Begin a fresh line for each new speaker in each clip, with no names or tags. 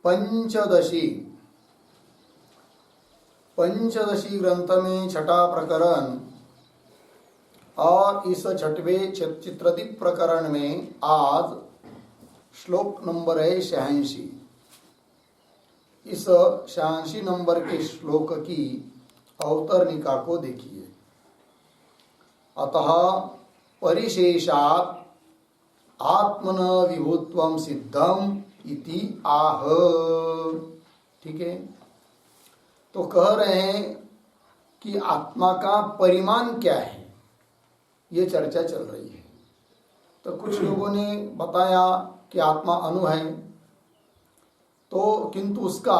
पंचदशी ग्रंथ में छठा प्रकरण और इस छठवें चित्रदीप प्रकरण में आज श्लोक नंबर है 86। इस 86 नंबर के श्लोक की अवतरनिका को देखिए। अतः परिशेषात् आत्मन विभुत्वं सिद्धम इति आह। ठीक है, तो कह रहे हैं कि आत्मा का परिमाण क्या है, ये चर्चा चल रही है। तो कुछ लोगों ने बताया कि आत्मा अणु है, तो किंतु उसका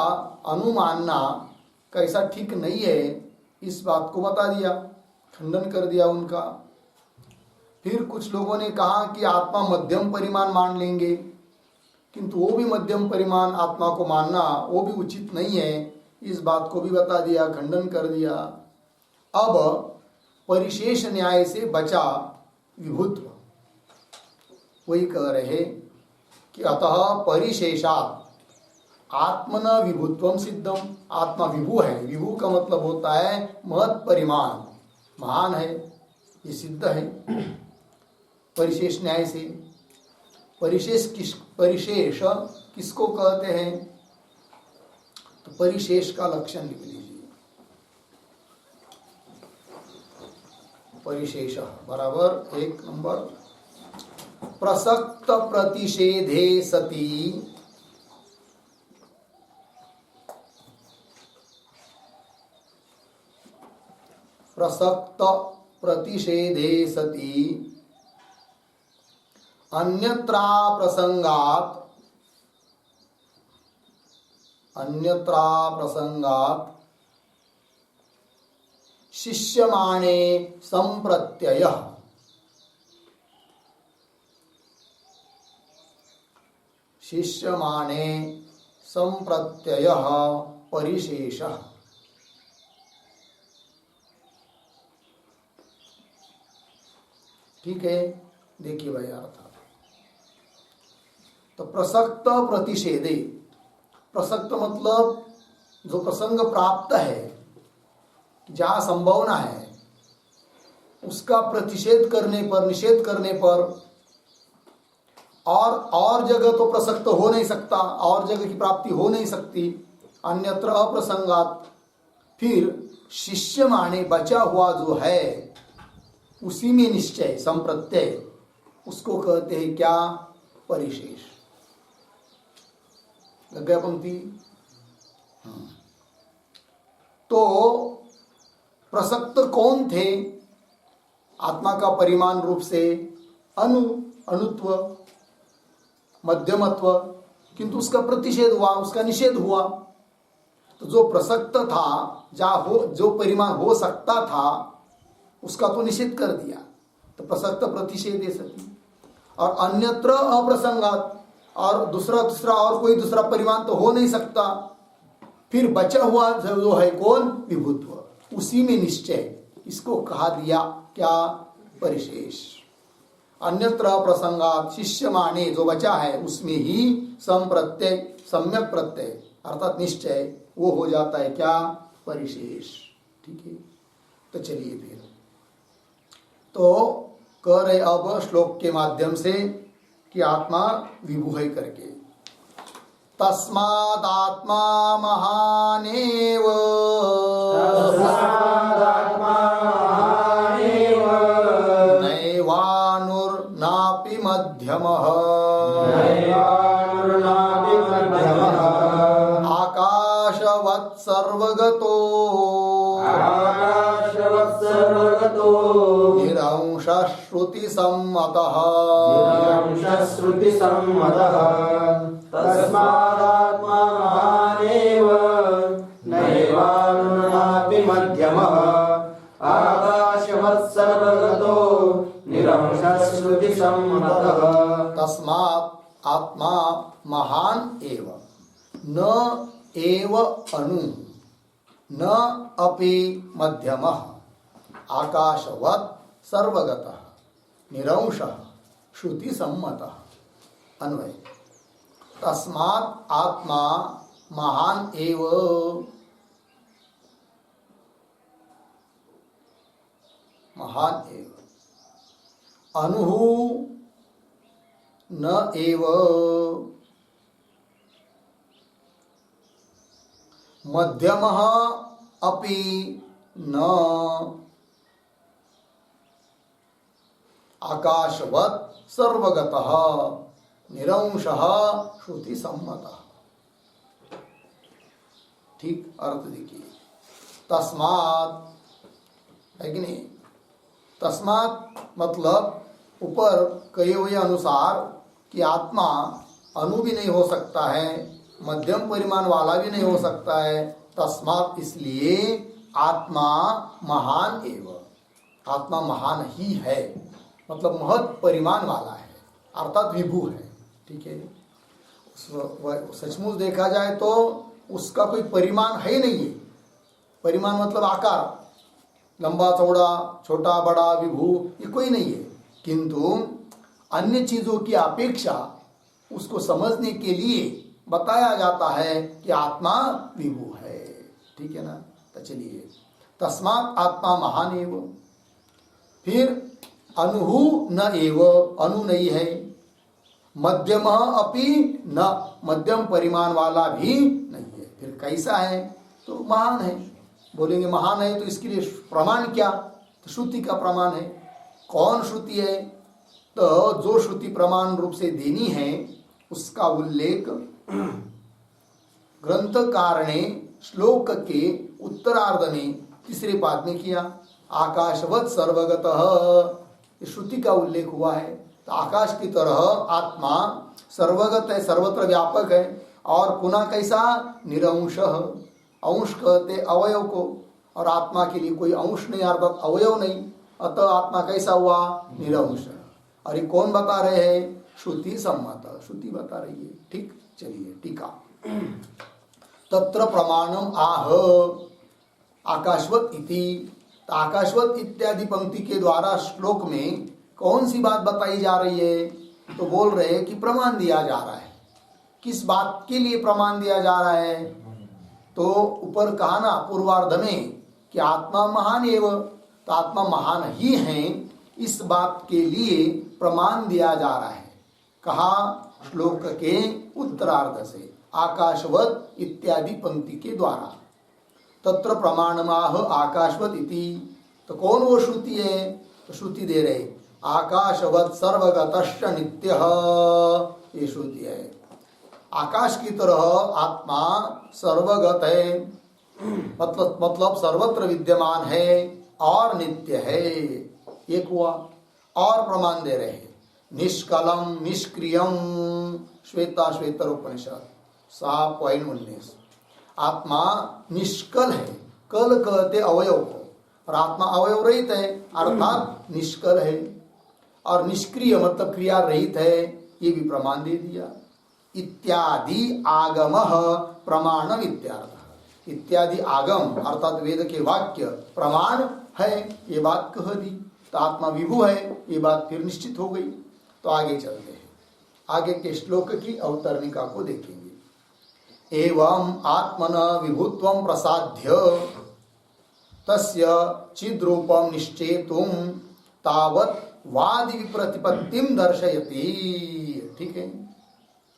अणु मानना कैसा ठीक नहीं है, इस बात को बता दिया, खंडन कर दिया उनका। फिर कुछ लोगों ने कहा कि आत्मा मध्यम परिमाण मान लेंगे, किंतु वो भी मध्यम परिमाण आत्मा को मानना वो भी उचित नहीं है, इस बात को भी बता दिया, खंडन कर दिया। अब परिशेष न्याय से बचा विभुत्व, वही कह रहे कि अतः परिशेषात् आत्मन विभुत्वम सिद्धम। आत्मा विभु है, विभु का मतलब होता है महत् परिमाण, महान है, ये सिद्ध है परिशेष न्याय से। परिशेष किसको कहते हैं, तो परिशेष का लक्षण लिख लीजिए। परिशेष बराबर 1 नंबर, प्रसक्त प्रतिषेधे सति अन्यत्रा प्रसंगात शिष्यमाणे संप्रत्ययः परिशेषः। ठीक है, देखिए भाई अर्थ। तो प्रसक्त प्रतिषेधे, प्रसक्त मतलब जो प्रसंग प्राप्त है, जहाँ संभावना है, उसका प्रतिषेध करने पर, निषेध करने पर, और जगह तो प्रसक्त हो नहीं सकता, और जगह की प्राप्ति हो नहीं सकती, अन्यत्र अप्रसंगात। फिर शिष्य माने बचा हुआ जो है उसी में निश्चय संप्रत्यय, उसको कहते हैं क्या, परिशेष। लग गया पंक्ति। तो प्रसक्त कौन थे आत्मा का परिमाण रूप से, अणुत्व, मध्यमत्व, किंतु उसका प्रतिषेध हुआ, उसका निषेध हुआ। तो जो प्रसक्त था, जो परिमाण हो सकता था, उसका तो निषेध कर दिया, तो प्रसक्त प्रतिषेधे सति। और अन्यत्र अप्रसंगात, और दूसरा और कोई दूसरा परिमाण तो हो नहीं सकता। फिर बचा हुआ जो है कौन, विभुत्व, उसी में निश्चय, इसको कहा दिया क्या, परिशेष। अन्यत्र अप्रसंगात शिष्य माने, जो बचा है उसमें ही संप्रत्यय, सम्यक प्रत्यय अर्थात निश्चय, वो हो जाता है क्या, परिशेष। ठीक है, तो चलिए फिर तो कह रहे अब श्लोक के माध्यम से कि आत्मा विभु है करके। तस्मादात्मा महानेव नैवानुर्नापि मध्यमः आकाशवत् सर्वगतो निरंशः श्रुतिसम्मतः
तस्मादात्मा महानेव नैवानुर्नापि मध्यमः आकाशवत् सर्वगतो निरंशः श्रुतिसम्मतः।
तस्मात् आत्मा महान एव, न एव अणु, न अपि मध्यमः, आकाशवत् सर्वगतः निरंशः श्रुति सम्मतः। अन्वय। तस्मात् आत्मा महान एव। महान एव अनु न एव मध्यमः अपि न आकाशवत् सर्वगतः निरंशः श्रुति सम्मतः। ठीक अर्थ देखिए, तस्मात् है कि नहीं। तस्मात् मतलब ऊपर कहे हुए अनुसार कि आत्मा अणु भी नहीं हो सकता है, मध्यम परिमाण वाला भी नहीं हो सकता है। तस्मात् इसलिए आत्मा महान एव, आत्मा महान ही है, मतलब महत् परिमाण वाला है, अर्थात विभु है। ठीक है, सचमुच देखा जाए तो उसका कोई परिमाण है नहीं है। परिमाण मतलब आकार, लंबा चौड़ा, छोटा बड़ा, विभु, ये कोई नहीं है। किंतु अन्य चीजों की अपेक्षा उसको समझने के लिए बताया जाता है कि आत्मा विभु है। ठीक है ना। तो चलिए, तस्मात् आत्मा महान एव। फिर अनु न एव, अनु नहीं है। मध्यम अपि न, मध्यम परिमाण वाला भी नहीं है। फिर कैसा है? तो महान है। बोलेंगे महान है तो इसके लिए प्रमाण क्या? तो श्रुति का प्रमाण है। कौन श्रुति है? तो जो श्रुति प्रमाण रूप से देनी है उसका उल्लेख ग्रंथकार ने श्लोक के उत्तरार्ध में तीसरे पाद में किया। आकाशवत् सर्वगतः, श्रुति का उल्लेख हुआ है। तो आकाश की तरह आत्मा सर्वगत है, सर्वत्र व्यापक है। और पुनः कैसा? निरंशः, अंश कहते अवयव को, और आत्मा के लिए कोई अंश नहीं अर्थात अवयव नहीं, अतः आत्मा कैसा हुआ? निरंश। और ये कौन बता रहे हैं? श्रुति सम्मत, श्रुति बता रही है। ठीक, चलिए टीका। तत्र प्रमाणम आह आकाशवत इति। आकाशवत इत्यादि पंक्ति के द्वारा श्लोक में कौन सी बात बताई जा रही है? तो बोल रहे हैं कि प्रमाण दिया जा रहा है। किस बात के लिए प्रमाण दिया जा रहा है? तो ऊपर कहा ना पूर्वार्ध में कि आत्मा महान एव, तो आत्मा महान ही है, इस बात के लिए प्रमाण दिया जा रहा है। कहा? श्लोक के उत्तरार्ध से, आकाशवत इत्यादि पंक्ति के द्वारा। तत्र प्रमाणमाह आकाशवत इति। तो कौन वो श्रुति है? तो श्रुति दे रहे आकाशवत सर्वगतश्च नित्यः, ये श्रुति है। आकाश की तरह आत्मा सर्वगत है, मतलब सर्वत्र विद्यमान है और नित्य है। एक हुआ। और प्रमाण दे रहे हैं निष्कलम निष्क्रियम, श्वेता श्वेतर उपनिषद 7.19। आत्मा निष्कल है, कल कहते अवयव को, और आत्मा अवयव रहित है अर्थात निष्कल है। और निष्क्रिय मतलब क्रिया रहित है, ये भी प्रमाण दे दिया। इत्यादि आगमः प्रमाणम इत्यार्थ। इत्यादि आगम अर्थात वेद के वाक्य प्रमाण है, ये बात कह दी। तो आत्मा विभु है, ये बात फिर निश्चित हो गई। तो आगे चलते हैं, आगे के श्लोक की अवतरणिका को देखेंगे। एवं आत्मन विभुत्वं प्रसाद्य तस्य चिद्रूपं निश्चेतुं तावत् वादि प्रतिपत्तिम दर्शयति। ठीक है,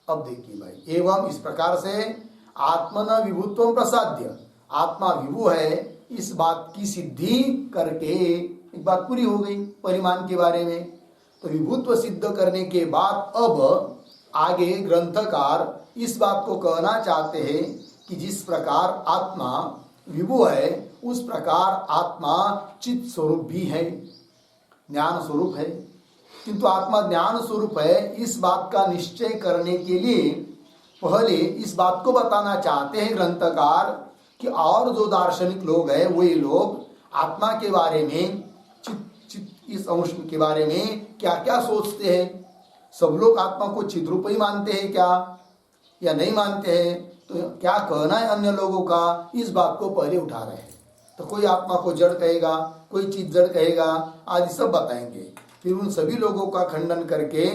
अब देखिए भाई, एवं इस प्रकार से आत्मन विभुत्वं प्रसाद्य, आत्मा विभु है, इस बात की सिद्धि करके एक बात पूरी हो गई परिमाण के बारे में। तो विभुत्व सिद्ध करने के बाद अब आगे ग्रंथकार इस बात को कहना चाहते हैं कि जिस प्रकार आत्मा विभु है उस प्रकार आत्मा चित स्वरूप भी है, ज्ञान स्वरूप है। किंतु आत्मा ज्ञान स्वरूप है, इस बात का निश्चय करने के लिए पहले इस बात को बताना चाहते हैं ग्रंथकार कि और जो दार्शनिक लोग हैं वे लोग आत्मा के बारे में, इस अंश के बारे में क्या क्या सोचते हैं। सब लोग आत्मा को चिद्रूप ही मानते हैं क्या, या नहीं मानते हैं? तो क्या कहना है अन्य लोगों का, इस बात को पहले उठा रहे हैं। तो कोई आत्मा को जड़ कहेगा, कोई चीज जड़ कहेगा, आदि सब बताएंगे। फिर उन सभी लोगों का खंडन करके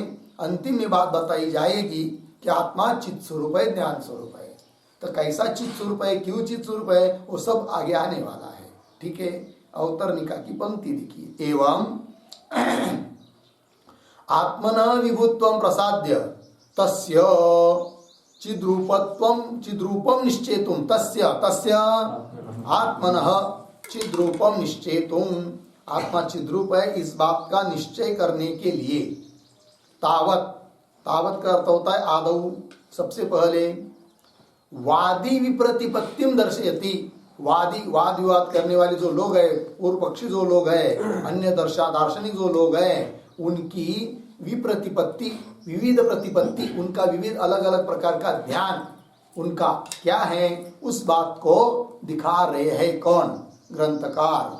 अंतिम में बात बताई जाएगी कि आत्मा चित स्वरूप है, ज्ञान स्वरूप है। तो कैसा चित स्वरूप है, क्यों चित स्वरूप है, वो सब आगे आने वाला है। ठीक है, अवतरणिका की पंक्ति देखिए। एवं आत्मना विभुत्वं प्रसाद्य तस्य चिद्रूपम निश्चेतुम, तस्य आत्मनः चिद्रूपम निश्चेतुम, आत्मा चिद्रूप है इस बात का निश्चय करने के लिए, तावत का अर्थ होता है आदौ, सबसे पहले वादी विप्रतिपत्तिम दर्शयति, वाद विवाद करने वाले जो लोग हैं, पूर्व पक्षी जो लोग हैं, अन्य दार्शनिक जो लोग हैं, उनकी विप्रतिपत्ति, विविध प्रतिपत्ति, उनका विविध अलग अलग प्रकार का ध्यान उनका क्या है, उस बात को दिखा रहे हैं कौन, ग्रंथकार।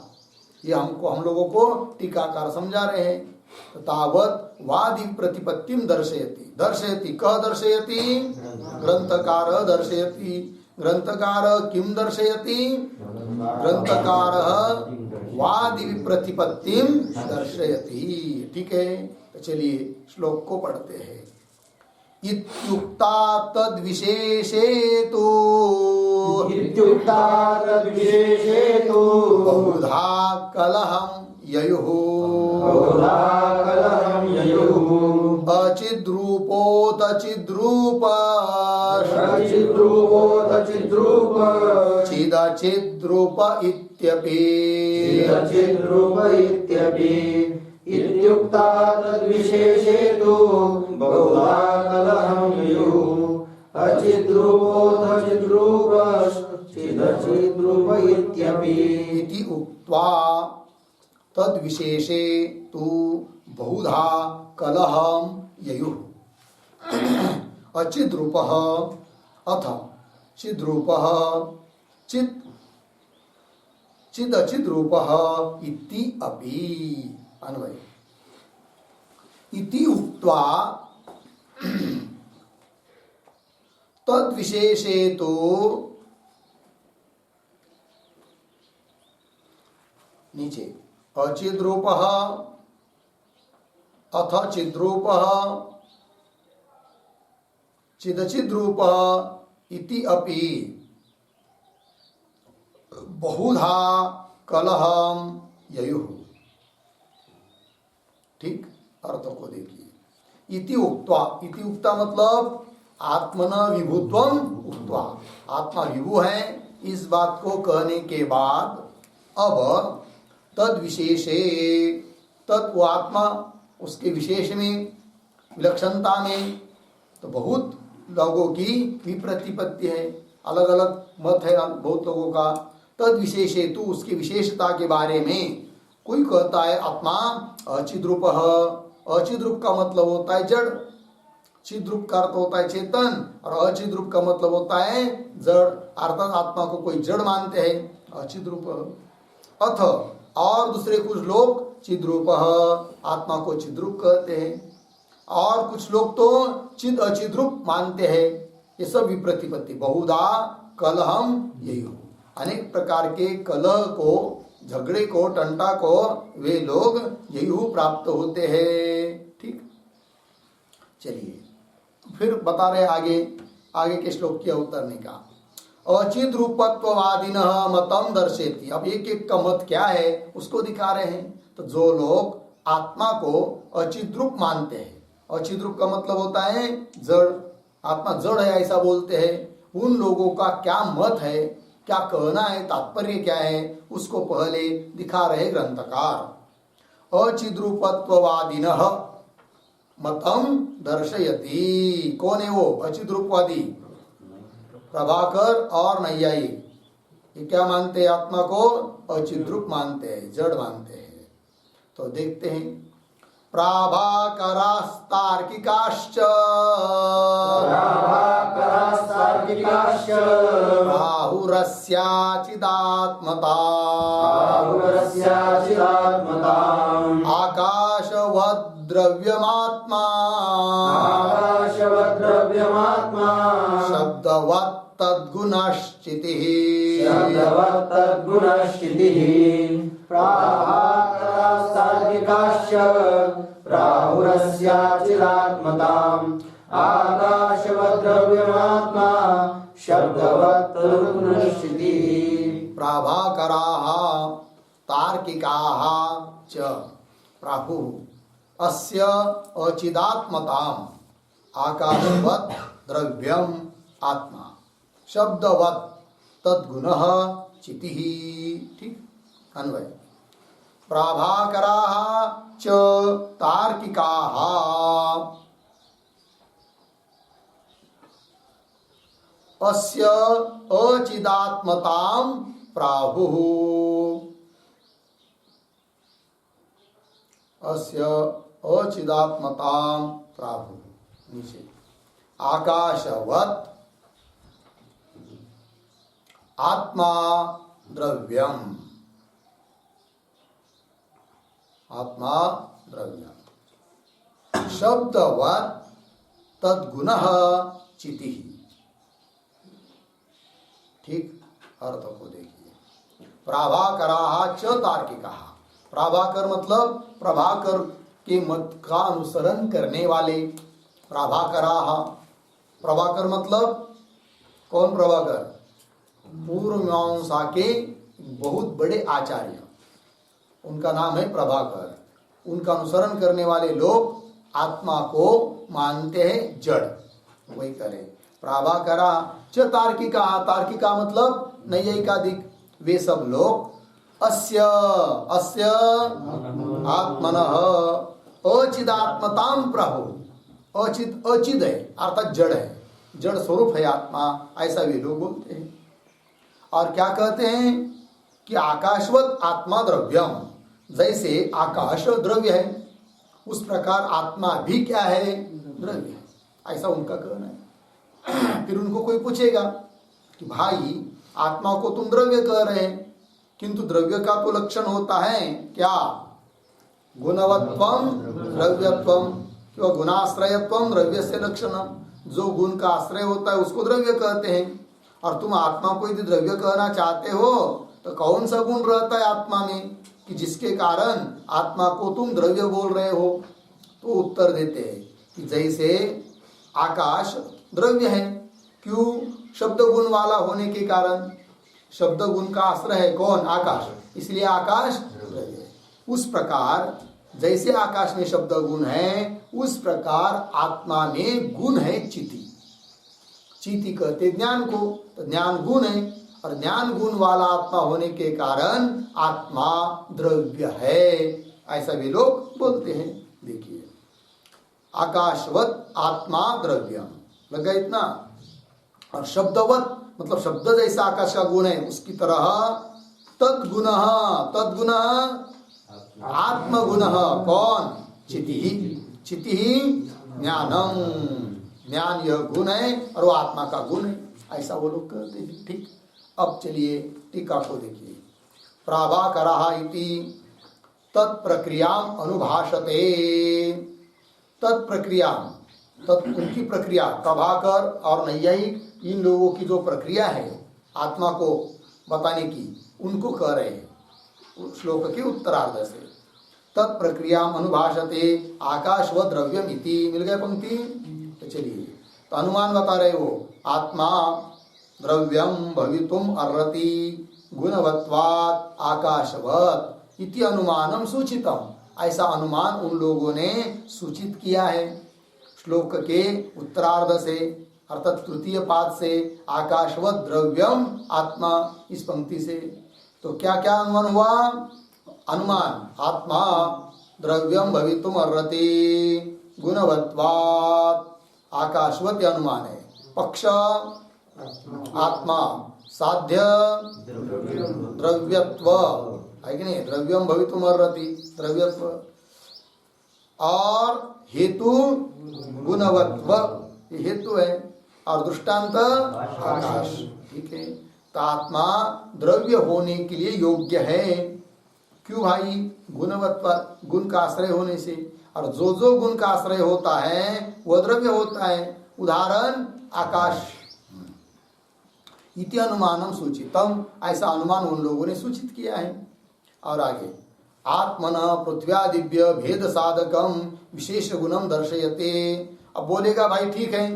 ये हम लोगों को टीकाकार समझा रहे हैं। तावत वादी प्रतिपत्तिम दर्शयति कह दर्शयति, ग्रंथकार दर्शयति। ग्रंथकार किम दर्शयति, ग्रंथकार वादी प्रतिपत्तिम दर्शयति। ठीक है, तो चलिए श्लोक को पढ़ते हैं। इत्युक्ता तद्विशेषेतु बहुधा कलहं ययुः अचिद्रूपोत चिद्रूप चिदचिद्रूप इत्यपि
इत्युक्ता तद्विशेषेतु बहुधा कलहं ययुः अचिद्रूपोत चिद्रूप चिदचिद्रूप इत्यपि।
इति उक्त्वा तद्विशेषे तु बहुधा कलहं ययुः अचिद्रूपः अथ चिद्रूपः चिदचिद्रूपः इति अपि। अन्वय इति उक्त्वा तद्विशेषे तु नीचे अचिद्रूपः अथ चिद्रूपः चिदचिद्रूपः इति अपि बहुधा कलहं ययुः। ठीक, अर्थ को देखिए। इति उक्त्वा, इति उक्ता मतलब आत्मना विभुत्वम उक्त्वा, आत्मा विभु है इस बात को कहने के बाद अब तद विशेषे, तत् आत्मा उसके विशेष में, विलक्षणता में तो बहुत लोगों की विप्रतिपत्ति है, अलग अलग मत है बहुत लोगों का। तद विशेषे तु उसकी विशेषता के बारे में कोई कहता है आत्मा अचिद्रूप, अचिद्रूप का मतलब होता है जड़, चिद्रूप का अर्थ होता है चेतन, और अचिद्रूप का मतलब होता है जड़, अर्थात आत्मा को कोई जड़ मानते हैं अचिद्रूप। अथ और दूसरे कुछ लोग चिद्रूप, आत्मा को चिद्रूप कहते हैं, और कुछ लोग तो चिद अचिद्रूप मानते हैं। ये सब विप्रतिपत्ति, बहुधा कलहम ययुः, अनेक प्रकार के कलह को, झगड़े को, टंटा को वे लोग ययुः प्राप्त होते हैं। ठीक, चलिए फिर बता रहे आगे के श्लोक की अवतरणी का। अचिद रूपत्ववादिनः मतम दर्शयति, अब एक एक का मत क्या है उसको दिखा रहे हैं। तो जो लोग आत्मा को अचिद रूप मानते हैं, अचिद रूप का मतलब होता है जड़, आत्मा जड़ है ऐसा बोलते हैं, उन लोगों का क्या मत है, क्या कहना है, तात्पर्य क्या है, उसको पहले दिखा रहे ग्रंथकार। अचिद्रूपत्ववादिनः मतम दर्शयति, कौन है वो अचिद्रूपवादी? प्रभाकर और नैयायिक। ये क्या मानते हैं? आत्मा को अचिद्रूप मानते हैं, जड़ मानते हैं। तो देखते हैं, प्राभाकरास्तार्किकाश्च राहुरस्याचिदात्मता आकाशवद्द्रव्यमात्मा शब्दवत् तद्गुणश्चितिः
प्राहुरस्याचिदात्मताम् आकाशवद्द्रव्यमात्मा आकाशवत् द्रव्यमात्मा शब्दवत् तद्गुणश्चितिः।
प्राभाकराः तार्किकाः च प्राहुः अस्य अचिदात्मताम् आकाशवत् द्रव्यम आत्मा शब्दवत् तद्गुणः चितिः। ठीक, अन्वय। प्राभाकराः च तार्किकाः अस्य अचिदात्मतां प्राहुः अस्य अचिदात्मतां प्राहुः। नीचे आकाशवत् आत्मा द्रव्यम आत्मा द्रव्यम शब्दवत् तद्गुणः चितिः। ठीक, अर्थ को देखिए। प्राभाकराः च तार्किकाः। प्राभाकर मतलब प्रभाकर के मत का अनुसरण करने वाले प्राभाकराः। प्रभाकर मतलब कौन प्रभाकर? पूर्व मीमांसा के बहुत बड़े आचार्य, उनका नाम है प्रभाकर। उनका अनुसरण करने वाले लोग आत्मा को मानते हैं जड़, वही करे। प्राभाकरा च तार्किका। तार्किका मतलब नैयायिकादिक, वे सब लोग अस्य अस्य आत्मनः अचिदात्मतां प्राहु। अचिद अचिद है अर्थात जड़ है, जड़ स्वरूप है आत्मा, ऐसा वे लोग बोलते हैं। और क्या कहते हैं कि आकाशवत आत्मा द्रव्यम, जैसे आकाश द्रव्य है उस प्रकार आत्मा भी क्या है? द्रव्य है, ऐसा उनका कहना है। फिर उनको कोई पूछेगा कि भाई आत्मा को तुम द्रव्य कह रहे हैं, किंतु द्रव्य का तो लक्षण होता है क्या? गुणवत्वम द्रव्यत्वम, क्यों गुणाश्रयत्वम द्रव्य से लक्षणम। जो गुण का आश्रय होता है उसको द्रव्य कहते हैं। और तुम आत्मा को यदि द्रव्य कहना चाहते हो तो कौन सा गुण रहता है आत्मा में कि जिसके कारण आत्मा को तुम द्रव्य बोल रहे हो? तो उत्तर देते हैं कि जैसे आकाश द्रव्य है, क्यों? शब्द गुण वाला होने के कारण, शब्द गुण का आश्रय है कौन? आकाश, इसलिए आकाश द्रव्य है। उस प्रकार जैसे आकाश में शब्द गुण है उस प्रकार आत्मा में गुण है चिति। चिति कहते ज्ञान को, तो ज्ञान गुण है और ज्ञान गुण वाला आत्मा होने के कारण आत्मा द्रव्य है, ऐसा भी लोग बोलते हैं। देखिए आकाशवत आत्मा द्रव्यम लगा इतना। और शब्दवत मतलब शब्द जैसा आकाश का गुण है उसकी तरह तद्गुण, तद्गुण आत्मगुण कौन? चिति। चिति ज्ञानम, ज्ञान यह गुण है और वो आत्मा का गुण है, ऐसा वो लोग कहते हैं। ठीक, अब चलिए टीका को देखिए। प्राभाकराः इति तत्प्रक्रियाम अनुभाषते। तत्प्रक्रिया, उनकी प्रक्रिया, प्रभाकर और नैयायिक इन लोगों की जो प्रक्रिया है आत्मा को बताने की, उनको कह रहे हैं श्लोक के उत्तरार्ध से। तत्प्रक्रिया अनुभाषते आकाशवत् द्रव्यम इति। मिल गए पंक्ति? तो चलिए, तो अनुमान बता रहे हो आत्मा द्रव्यम भवितुम अर्हति गुणवत्वात् आकाशवत् इति अनुमानम सूचितम। ऐसा अनुमान उन लोगों ने सूचित किया है श्लोक के उत्तरार्ध से, अर्थात तृतीय पाद से, आकाशवत् द्रव्यम आत्मा इस पंक्ति से। तो क्या क्या अनुमान हुआ? अनुमान आत्मा द्रव्यम भवितुम अर्हति गुणवत्वात् आकाशवत् अनुमान है। पक्ष आत्मा साध्य द्रव्यत्व है कि नहीं? द्रव्यम भवितुम अर्हति द्रव्यत्व। और हेतु गुणवत्व, ये हेतु है। और दृष्टांत आकाश। ठीक है, तो आत्मा द्रव्य होने के लिए योग्य है। क्यों भाई? गुणवत्व, गुण का आश्रय होने से। और जो जो गुण का आश्रय होता है वह द्रव्य होता है। उदाहरण आकाश। इति अनुमानम सूचितम, ऐसा अनुमान उन लोगों ने सूचित किया है। और आगे आत्मन पृथ्व्यादिव्य भेद साधकम विशेष गुणम दर्शयते। अब बोलेगा भाई ठीक है,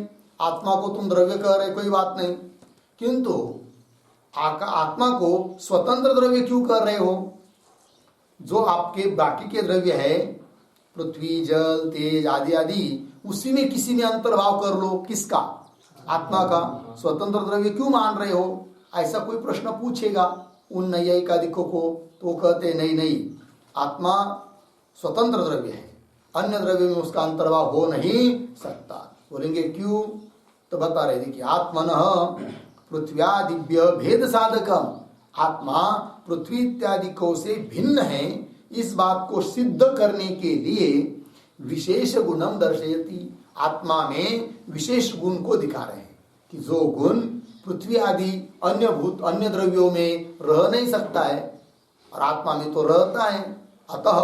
आत्मा को तुम द्रव्य कह रहे, कोई बात नहीं, किंतु आत्मा को स्वतंत्र द्रव्य क्यों कर रहे हो? जो आपके बाकी के द्रव्य है, पृथ्वी, जल, तेज आदि आदि, उसी में किसी में अंतर्भाव कर लो। किसका? आत्मा का। स्वतंत्र द्रव्य क्यों मान रहे हो? ऐसा कोई प्रश्न पूछेगा उन नैयायिकादिकों को, तो वो कहते नहीं नहीं, आत्मा स्वतंत्र द्रव्य है, अन्य द्रव्य में उसका अंतर्भाव हो नहीं सकता। बोलेंगे क्यों? तो बता रहे, देखिए, आत्मनः पृथ्व्यादिभ्य भेद साधकम, आत्मा पृथ्वी इत्यादि को से भिन्न है, इस बात को सिद्ध करने के लिए विशेष गुणम दर्शयति, आत्मा में विशेष गुण को दिखा रहे हैं कि जो गुण पृथ्वी आदि अन्य द्रव्यों में रह नहीं सकता है और आत्मा में तो रहता है। अतः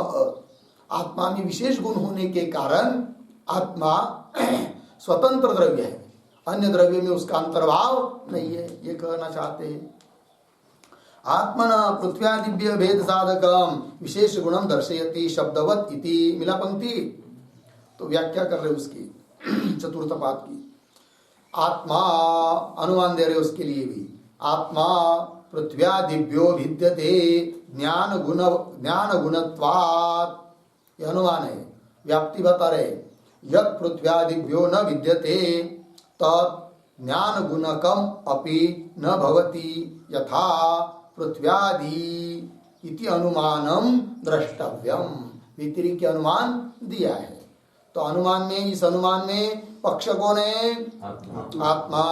आत्मा में विशेष गुण होने के कारण आत्मा स्वतंत्र द्रव्य है, अन्य द्रव्य में उसका अंतर्भाव नहीं है, ये कहना चाहते हैं। आत्मना पृथ्व्यादिभ्य भेद साधकम विशेष गुणम दर्शयति शब्दवत इति, मिला पंक्ति। तो व्याख्या कर रहे उसकी चतुर्थ पाद की। आत्मा अनुमान दे रहे उसके लिए भी, आत्मा पृथ्व्यादिभ्यो भिद्यते ज्ञान गुणत्वात्, यह अनुमान है। व्याप्ति बता रहे, यत् पृथ्व्यादिभ्यो न विद्यते तत् ज्ञान गुणकम अपि न भवति यथा पृथ्व्यादि इति अनुमानम द्रष्टव्यम, व्यतिरिक्त के अनुमान दिया है। तो अनुमान में, इस अनुमान में पक्ष कौन है? आत्मा।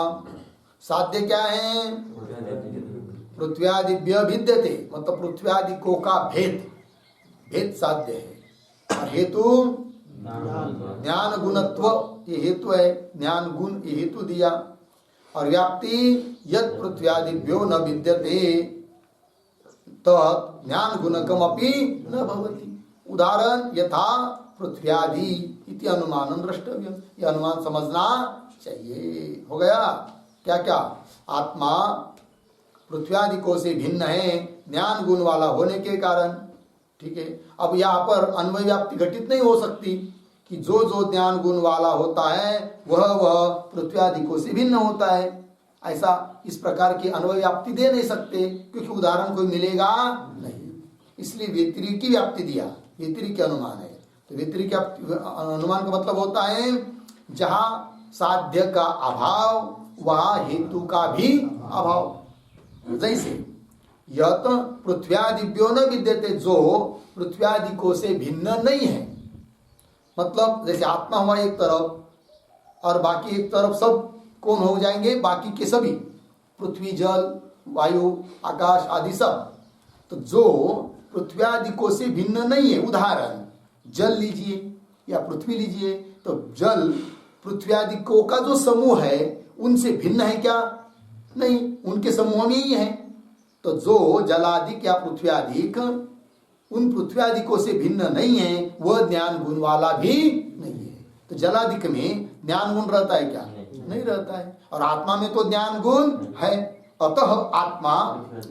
साध्य क्या है? पृथ्व्यादिभ्य भिद्यते, मतलब पृथ्व्यादिकों का भेद साध्य है। और हेतु ज्ञान गुणत्व, ये हेतु है, ज्ञान गुण ये हेतु दिया। और व्याप्ति यत् पृथ्व्यादिभ्यो न विद्यते तत् ज्ञान गुणकम अपि न भवति। उदाहरण, यथा पृथ्व्यादि इति अनुमानम द्रष्टव्यम, यह अनुमान समझना चाहिए। हो गया क्या क्या? आत्मा पृथ्व्यादिकों से भिन्न है ज्ञान गुण वाला होने के कारण। ठीक है, अब यहाँ पर अन्वय व्याप्ति घटित नहीं हो सकती कि जो जो ज्ञान गुण वाला होता है वह पृथ्व्यादिकों से भिन्न होता है, ऐसा इस प्रकार की अन्वय व्याप्ति दे नहीं सकते, क्योंकि उदाहरण कोई मिलेगा नहीं। इसलिए व्यतिरिक्त की व्याप्ति दिया, व्यतिरिक्त अनुमान है। तो व्यतिरिक्त अनुमान का मतलब होता है जहाँ साध्य का अभाव वहाँ हेतु का भी अभाव। जैसे यत पृथ्व्यादिभ्यो न विद्यते, जो पृथ्व्यादिकों से भिन्न नहीं है, मतलब जैसे आत्मा हुआ एक तरफ और बाकी एक तरफ सब कौन हो जाएंगे? बाकी के सभी, पृथ्वी, जल, वायु, आकाश आदि सब। तो जो पृथ्व्यादिकों से भिन्न नहीं है, उदाहरण जल लीजिए या पृथ्वी लीजिए, तो जल पृथ्व्यादिकों का जो समूह है उनसे भिन्न है क्या? नहीं, उनके समूह में ही है। तो जो जलादिक या पृथ्व्यादिक उन पृथ्व्यादिकों से भिन्न नहीं है, वह ज्ञान गुण वाला भी नहीं है। तो जलादिक में ज्ञान गुण रहता है क्या? नहीं रहता है। और आत्मा में तो ज्ञान गुण है, अतः आत्मा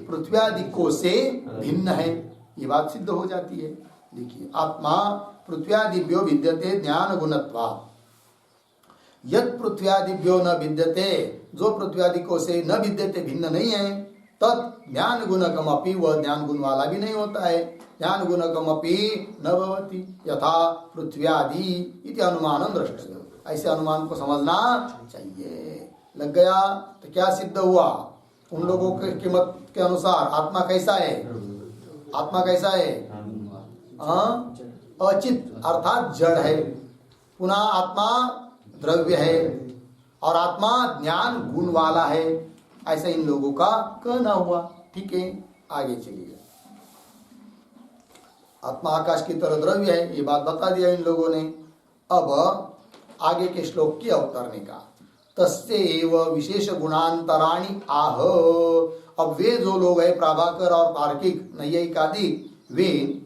पृथ्व्यादिकों से भिन्न है, ये बात सिद्ध हो जाती है। देखिए, आत्मा पृथ्व्यादिभ्यो विद्यते ज्ञान गुणत्वात्, यत् पृथ्व्यादिभ्यो न विद्यते, जो पृथ्व्यादिकों से न विद्यते, भिन्न नहीं है, तत् ज्ञान गुणकम अपि, वह ज्ञान गुण वाला भी नहीं होता है, ज्ञान गुणकम अपि न भवति यथा पृथ्व्यादि इति अनुमानम द्रष्टव्यम, ऐसे अनुमान को समझना चाहिए। लग गया? तो क्या सिद्ध हुआ? उन लोगों के मत के अनुसार आत्मा कैसा है? आत्मा कैसा है? अचित अर्थात जड़ है। पुनः आत्मा द्रव्य है और आत्मा ज्ञान गुण वाला है, ऐसा इन लोगों का कहना हुआ। ठीक है, आगे चलिए। आत्मा आकाश की तरह द्रव्य है, ये बात बता दिया इन लोगों ने। अब आगे के श्लोक की अवतरणे का, तस्यैव विशेष गुणांतराणि आह। अब वे जो लोग है प्राभाकर और तार्किक नैयायिक आदि, वे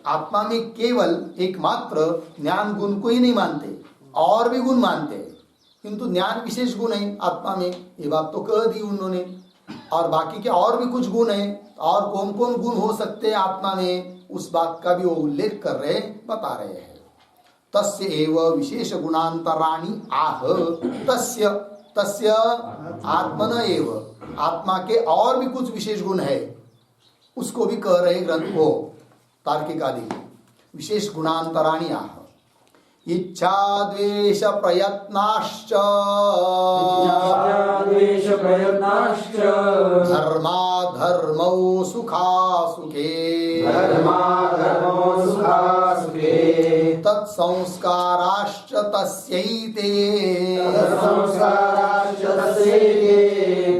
आत्मा में केवल एकमात्र ज्ञान गुण को ही नहीं मानते, और भी गुण मानते हैं, किंतु ज्ञान विशेष गुण है आत्मा में, ये बात तो कह दी उन्होंने। और बाकी के और भी कुछ गुण हैं, और कौन कौन गुण हो सकते हैं आत्मा में, उस बात का भी वो उल्लेख कर रहे, बता रहे हैं। तस्य एव विशेष गुणांतराणि आह। तस्य तस्य आत्मन एव, आत्मा के और भी कुछ विशेष गुण है, उसको भी कह रहे ग्रंथ को तार्किक आदि। विशेष गुणांतराणि आह। इच्छा द्वेष प्रयत्नाश्च धर्मा धर्मौ सुखासुखे तत्संस्काराश्च तस्यैते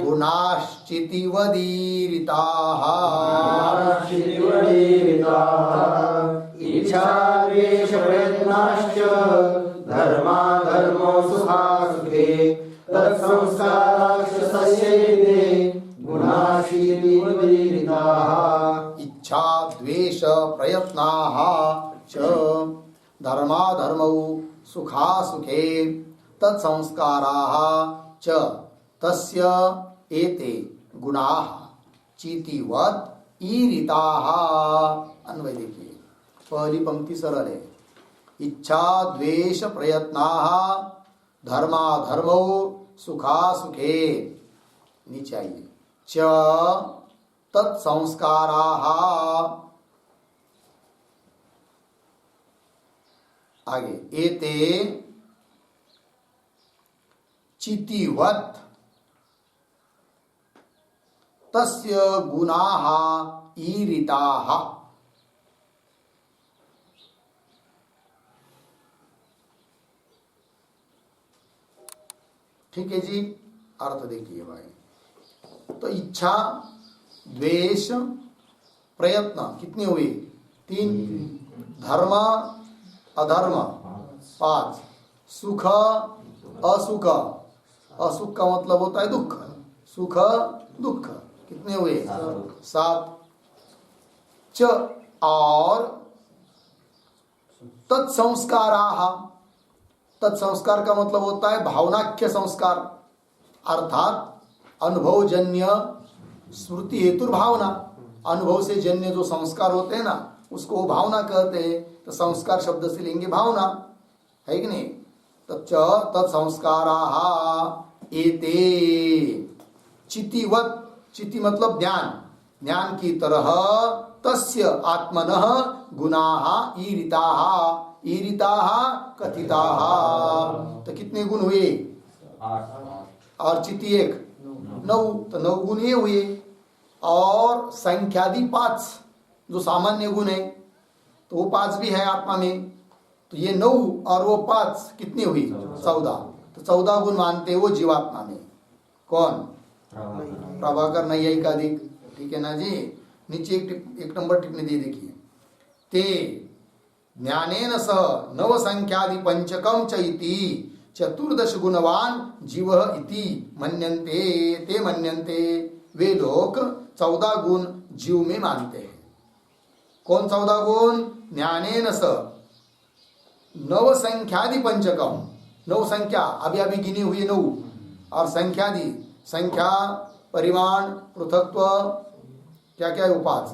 गुणाश्चिति वदीरिताः।
इच्छा द्वेष प्रयत्नाश्च धर्मा धर्मो सुखासुखे तत्संस्काराश्च तस्यैते गुणाश्चिति वदीरिताः।
इच्छा द्वेष प्रयत्नाः च धर्मा धर्मौ सुखासुखे तत्संस्काराः च तस्य एते गुणाः चितिवत् ईरिताः। अन्वय देखिए, पहली पंक्ति सरल है। इच्छा द्वेष प्रयत्नाः धर्मा धर्मौ सुखासुखे, नीचे आइए, च तत्संस्काराः, आगे एते चितिवत् तस्य गुणाः ईरिताः। ठीक है जी, अर्थ देखिए भाई। तो इच्छा द्वेष प्रयत्न कितने हुए? 3। धर्म अधर्म 5। सुख असुख, असुख का मतलब होता है दुख, सुख दुख कितने हुए? 7। च और तत्संस्काराः, तत्संस्कार का मतलब होता है भावनाख्य संस्कार, अर्थात अनुभवजन्य स्मृति हेतु भावना। अनुभव से जन्य जो संस्कार होते हैं ना, उसको भावना कहते हैं। तो संस्कार शब्द से लेंगे भावना, है कि नहीं? तत्संस्काराः एते चितिवत्, चिति मतलब ज्ञान, ज्ञान की तरह तस्य आत्मनः गुणाः ईरिताः, ईरिताः कथिताः। तो कितने गुण हुए? 8 और चिति 1, 9, तो 9 गुण ये हुए। और संख्यादि 5 जो सामान्य गुण है, तो वो 5 भी है आत्मा में। तो ये 9 और वो 5 कितनी हुई? 14। तो 14 गुण मानते वो जीवात्मा में। कौन? प्रभाकर नैयायिकादिक। ठीक है ना जी। नीचे एक नंबर टिप्पणी दी देखिए, ते ज्ञानेन सह नव संख्यादि पंचकम च इति 14 गुणवान जीव इति मन्यन्ते, ते मन्यन्ते, वे लोग 14 गुण जीव में मानते हैं। कौन 14 गुण? ज्ञानेन सह नव संख्यादि पंचकम, 9 संख्या अभी अभी गिनी हुई 9, और संख्यादि, संख्या परिमाण पृथक्त्व, क्या क्या है वो 5?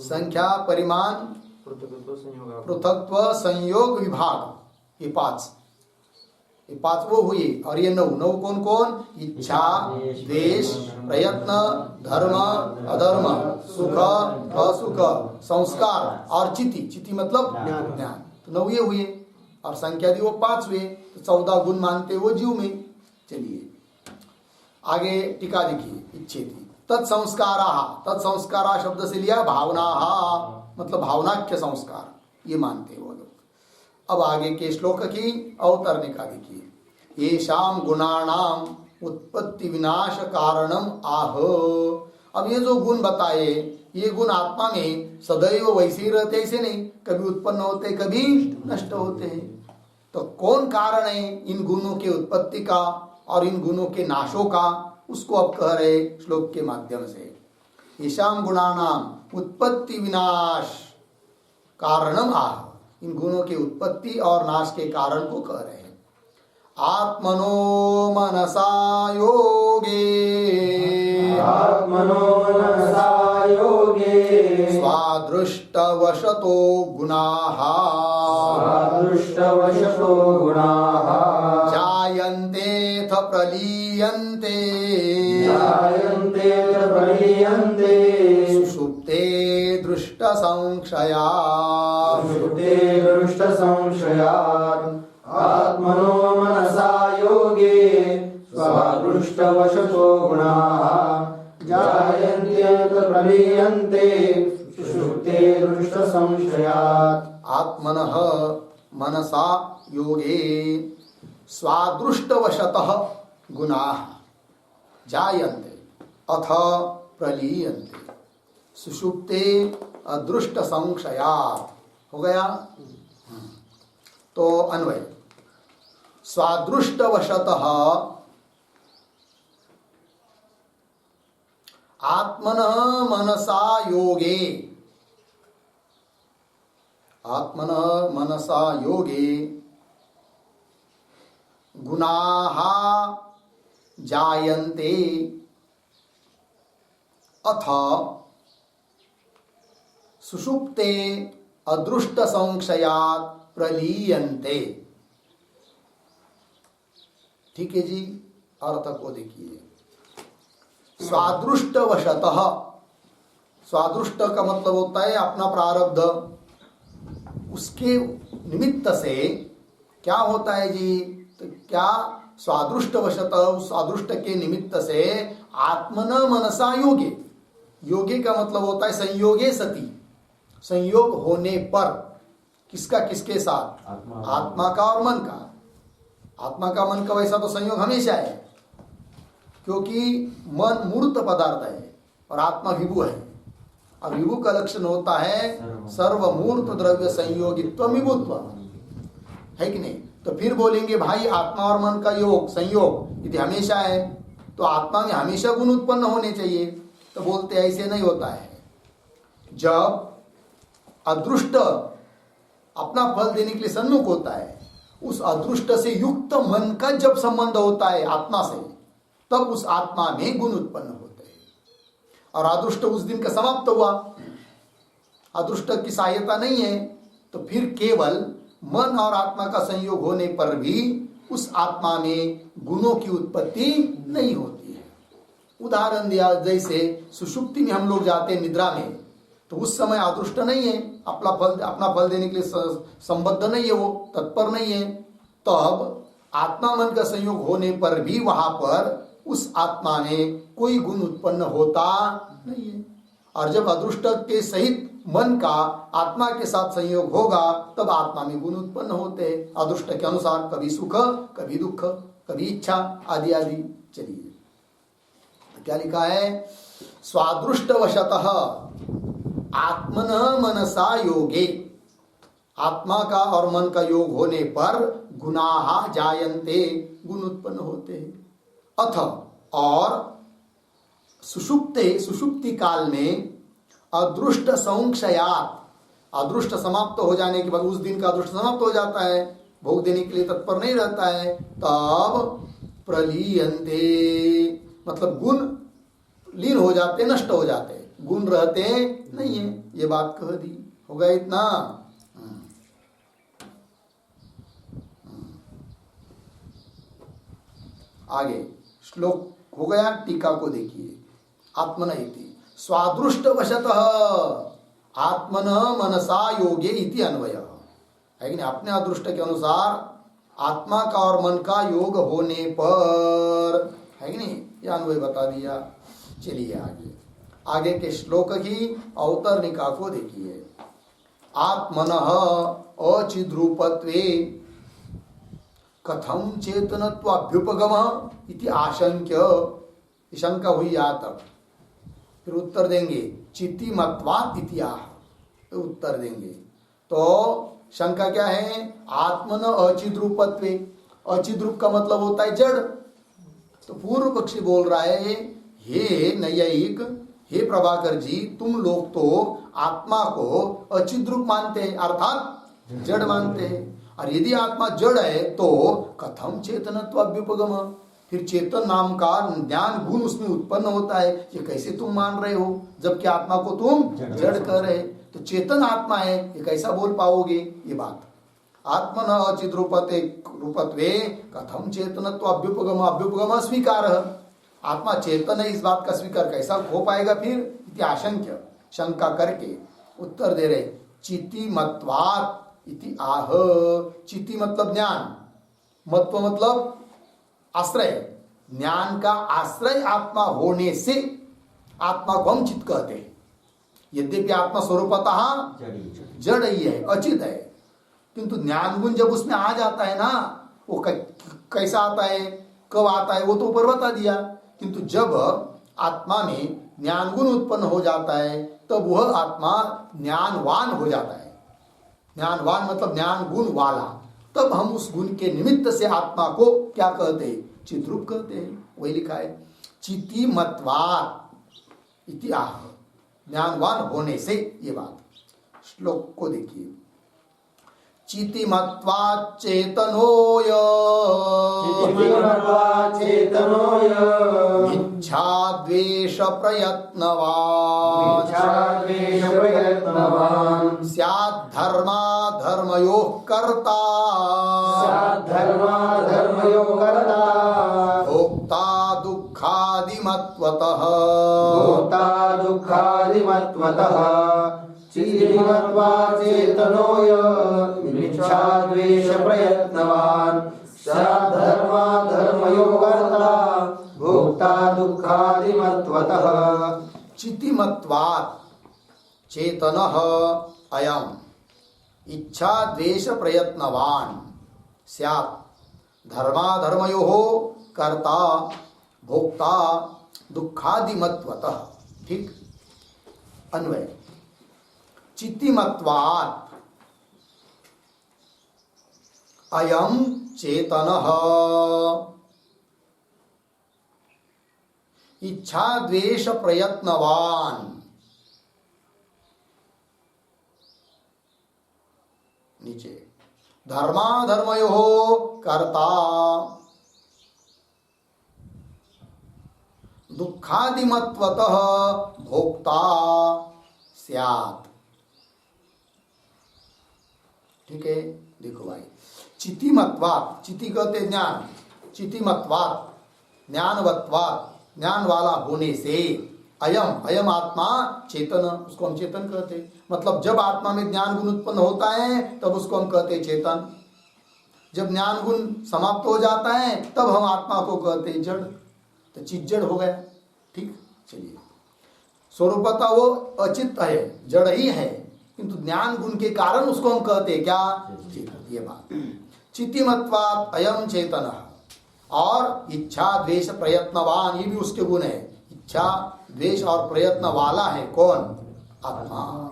संख्या परिमाण पृथक्त्व संयोग विभाग, ये 5, ये 5 वो हुए। और ये 9, 9 कौन कौन? इच्छा द्वेष प्रयत्न धर्म अधर्म सुख असुख संस्कार और चिति, चिति मतलब ज्ञान। तो 9 ये हुए, और संख्या दी वो 5 हुए। तो 14 गुण मानते वो जीव में। चलिए आगे टीका देखिए, इच्छेति तत्संस्काराः, तत्संस्कारा शब्द से लिया भावनाः, मतलब भावनाख्य संस्कार, ये मानते वो लोग। अब आगे के श्लोक की अवतरणिका देखिए, येषां गुणानाम उत्पत्ति विनाश कारणम आह। अब ये जो गुण बताए, ये गुण आत्मा में सदैव वैसे ही रहते, ऐसे नहीं, कभी उत्पन्न होते कभी नष्ट होते हैं। तो कौन कारण है इन गुणों के उत्पत्ति का और इन गुणों के नाशों का, उसको अब कह रहे श्लोक के माध्यम से। येषां गुणानाम उत्पत्ति विनाश कारणम आह, इन गुणों के उत्पत्ति और नाश के कारण को कह रहे हैं। आत्मनो मनसा योगे,
आत्मनो मनसा योगे
स्वादृष्टवशतो गुणाः,
स्वादृष्टवशतो गुणाः
जायन्तेऽथ प्रलीयन्ते
जायन्ते च प्रलीयन्ते
सुषुप्ते दृष्टसंशया
सुषुप्ते दृष्टसंशयात् आत्मनो मनसा योगे स्वादृष्टवशतो गुणाः जायन्ते च प्रलीयन्ते सुषुप्ते दृष्टसंशयात्
आत्मनः मनसा योगे स्वादृष्टवशतः गुणाः जायन्ते अथ प्रलीयन्ते सुषुप्ते अदृष्ट संशयात्। हो गया? तो अन्वय स्वादृष्टवशतः आत्मनः मनसा योगे आत्मनः मनसा योगे गुणाः जायन्ते अथ सुषुप्ते अदृष्ट संशयात् प्रलीयन्ते। ठीक है जी, अर्थ को देखिए। स्वादृष्टवशतः, स्वादृष्ट का मतलब होता है अपना प्रारब्ध, उसके निमित्त से क्या होता है जी? तो क्या स्वादृष्टवशतः, उस अदृष्ट के निमित्त से आत्मन मनसा योगे, योगे का मतलब होता है संयोगे सति, संयोग होने पर, किसका किसके साथ? आत्मा का और मन का। आत्मा का मन का वैसा तो संयोग हमेशा है, क्योंकि मन मूर्त पदार्थ है और आत्मा विभु है, और विभु का लक्षण होता है सर्वमूर्त द्रव्य संयोगित्व विभुत्व, है कि नहीं? तो फिर बोलेंगे भाई आत्मा और मन का योग संयोग यदि हमेशा है तो आत्मा में हमेशा गुण उत्पन्न होने चाहिए। तो बोलते ऐसे नहीं होता है। जब अदृष्ट अपना फल देने के लिए सन्मुख होता है, उस अदृष्ट से युक्त मन का जब संबंध होता है आत्मा से, तब उस आत्मा में गुण उत्पन्न होते हैं। और अदृष्ट उस दिन का समाप्त हुआ, अदृष्ट की सहायता नहीं है, तो फिर केवल मन और आत्मा का संयोग होने पर भी उस आत्मा में गुणों की उत्पत्ति नहीं होती है। उदाहरण दिया, जैसे सुषुप्ति में हम लोग जाते हैं निद्रा में, तो उस समय अदृष्ट नहीं है, अपना फल देने के लिए संबद्ध नहीं है, वो तत्पर नहीं है। तब आत्मा मन का संयोग होने पर भी वहां पर उस आत्मा में कोई गुण उत्पन्न होता नहीं है। और जब अदृष्ट के सहित मन का आत्मा के साथ संयोग होगा, तब आत्मा में गुण उत्पन्न होते हैं अदृष्ट के अनुसार, कभी सुख, कभी दुख, कभी इच्छा आदि आदि। चलिए क्या लिखा है? स्वादृष्टवशतः आत्मनः मनसा योगे, आत्मा का और मन का योग होने पर गुणाः जायन्ते, गुण उत्पन्न होते हैं। अथ, और सुषुप्ते, सुषुप्ति काल में अदृष्ट संशयात्, अदृष्ट समाप्त हो जाने के बाद, उस दिन का अदृष्ट समाप्त हो जाता है, भोग देने के लिए तत्पर नहीं रहता है, तब प्रलीयन्ते, मतलब गुण लीन हो जाते, नष्ट हो जाते, गुण रहते नहीं है। ये बात कह दी। हो गया इतना? आगे श्लोक हो गया, टीका को देखिए। आत्मन इति स्वादृष्टवशतः आत्मनः मनसा योगे इति अन्वय है कि नहीं? अपने अदृष्ट के अनुसार आत्मा का और मन का योग होने पर, है कि नहीं? यह अन्वय बता दिया। चलिए आगे के श्लोक की अवतरणिका को देखिए। आत्मनः अचिद्रूपत्वे कथम चेतनत्वाभ्युपगम इति आशंक्य, शंका हुई आ तक, फिर उत्तर देंगे चित्तिमत्वात् इत्याह, तो उत्तर देंगे। तो शंका क्या है? आत्मन अचिद्रूपत्वे, अचिद्रूप का मतलब होता है जड़। तो पूर्व पक्षी बोल रहा है, हे नैयायिक, हे प्रभाकर जी, तुम लोग तो आत्मा को अचिद्रूप मानते हैं, अर्थात जड़ मानते हैं। और यदि आत्मा जड़ है तो कथम चेतनत्वाभ्युपगम, फिर चेतन नाम का ज्ञान गुण उसमें उत्पन्न होता है, ये कैसे तुम मान रहे हो जबकि आत्मा को तुम जड़ कर रहे? तो चेतन आत्मा है, ये कैसा बोल पाओगे? ये बात आत्मन अचित रूपते रूपत्वे कथम चेतनत्व अभ्युपगम अभ्युपगम स्वीकार। आत्मा चेतन है, इस बात का स्वीकार कैसा हो पाएगा फिर? इति आशंक्य, शंका करके उत्तर दे रहे चिति मत्वात् इति आह। चिति मतलब ज्ञान, मत्व मतलब आश्रय। ज्ञान का आश्रय आत्मा होने से आत्मा को हम चित कहते हैं। यद्यपि आत्मा स्वरूपतः जड़ ही है, अचित है, किंतु ज्ञान गुण जब उसमें आ जाता है ना, वो कैसा आता है, कब आता है, वो तो ऊपर बता दिया। किंतु जब आत्मा में ज्ञान गुण उत्पन्न हो जाता है तब वह आत्मा ज्ञानवान हो जाता है। ज्ञानवान मतलब ज्ञान गुण वाला। तब हम उस गुण के निमित्त से आत्मा को क्या कहते हैं? चिद्रूप कहते हैं। वही लिखा है चिति मत्वात् इति आह, ज्ञानवान होने से। ये बात श्लोक को देखिए। चिति मत्वात् चेतनोय इच्छा द्वेष प्रयत्नवान् स्यात् धर्मा धर्मयोः कर्ता भोक्ता दुःखादिमत्वतः
चेतनोय इच्छा द्वेष प्रयत्नवान् स्यात् धर्मा धर्मयोः कर्ता भोक्ता दुःखादिमत्वतः।
चितिमत्वात् चेतनः अयम् इच्छा द्वेष प्रयत्नवान् स्यात् धर्माधर्मयोः कर्ता भोक्ता दुःखादिमत्वतः। ठीक, अन्वय। चितिमत्वात् अयम् चेतनः इच्छा द्वेष प्रयत्नवान्। नीचे धर्माधर्मयोः कर्ता दुःखादिमत्वतः भोक्ता स्यात्। ठीक है, देखो भाई, चितिमत्वात्, चिति कहते ज्ञान, चितिमत्वात् ज्ञानवत्वात्, ज्ञान वाला होने से, अयम अयम आत्मा चेतन, उसको हम चेतन कहते हैं। मतलब जब आत्मा में ज्ञान गुण उत्पन्न होता है तब उसको हम कहते हैं चेतन। जब ज्ञान गुण समाप्त हो जाता है तब हम आत्मा को कहते हैं जड़। तो चित जड़ हो गया। ठीक, चलिए, स्वरूपतः वो अचित है, जड़ ही है, किंतु ज्ञान गुण के कारण उसको हम कहते हैं क्या? चेतन। ये बात चितिमत्वात् अयम चेतन। और इच्छा द्वेष प्रयत्नवान, ये भी उसके गुण है। इच्छा द्वेष और प्रयत्न वाला है कौन? आत्मा।